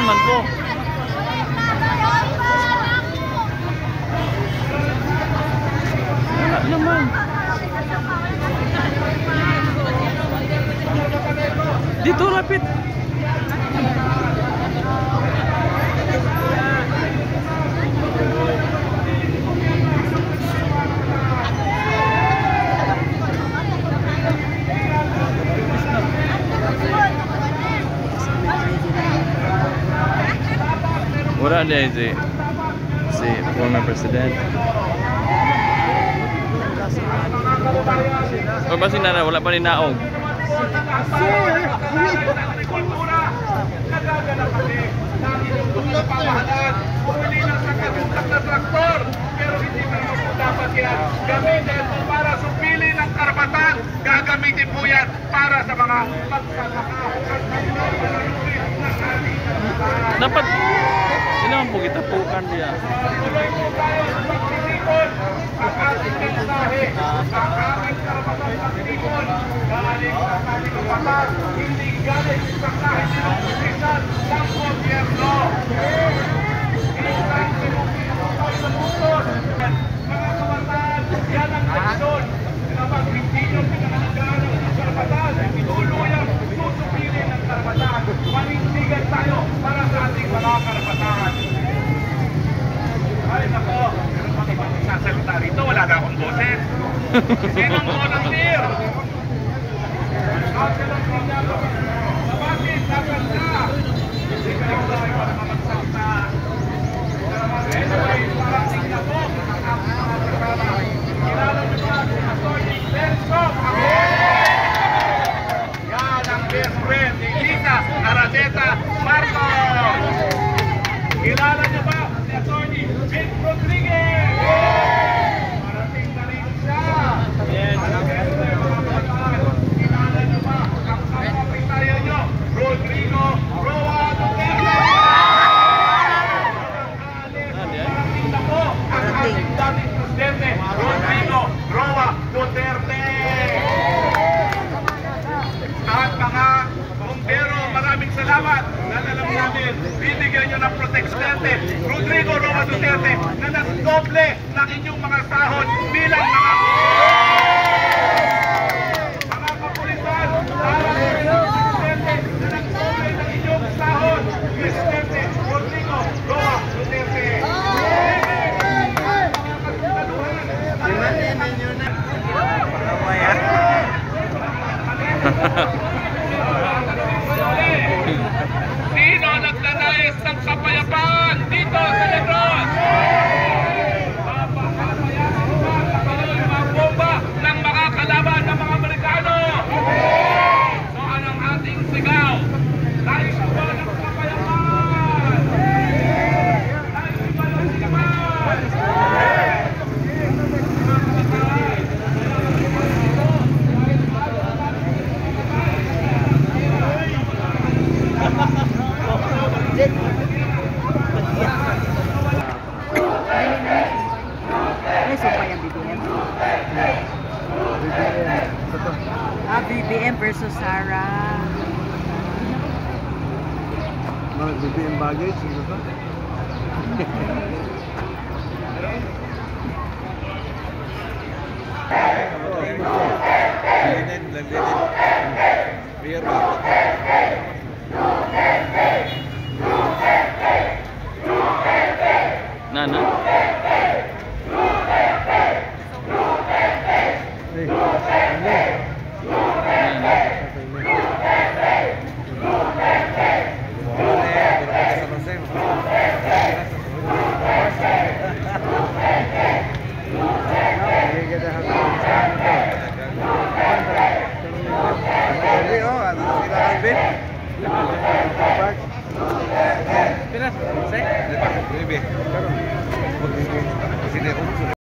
man po. Wala naman. Dito lapit. Wala dia si former president. O ba sinana wala pa ni naog. Bumili ng sakatutak na traktor, pero hindi mo dapat yan gamitin para supili ng karapatan. Gagamitin po yan para sa mga magsasaka. Dapat ilang po kita pukan dia. Ang ating mensahe, ang aming karapatan pagtipon, galing sa ating kapatid, hindi galing sa kahit sinong posisan ng gobyerno. Isang pinupinupay sa bukod. Mga kabataan, yan ang leksyon. Kapag hindi nyo pinakalagaan ng karapatan, ituluyang susupilin ng karapatan. Manindigan tayo para sa ating mga karapatan. Ay, nako. Sasalita rito, wala na akong boses. Sinong volunteer? Bakit? Dapat na. Hindi ka lang tayo para magsalita. Anyway, parang tingnan po ang aking mga kasama. Kilala mo ba si Atty. Lenzo Pangilinan? Yan ang best friend ni Lisa Araneta Marcos. Kilala niyo ba si Atty. Vic Rodriguez? Parating na rin siya. Kilala niyo ba ang kapapitayan niyo, Rodrigo Roa Duterte? Parating na po ang ating dating presidente, Rodrigo Roa Duterte. At mga bumbero, maraming salamat. Alam namin, bibigyan nyo ng proteksyon Rodrigo Roa Duterte na nagdoble ng inyong mga sahod bilang mga kapulisan. Para sa inyong presidente na nagdoble ng inyong sahod, Presidente Rodrigo Roa Duterte. Sino nagdanais ng kapayapaan dito sa Negros? Papayagan mo ba kapaloy mga bomba ng mga kalaban ng mga Amerikano? So anong ating sigaw? Nais ba ng kapayapaan? Nais ba ng sigawan? May sumpay ang BBM. BBM versus Sara. Mga BBM baggage, ano ba?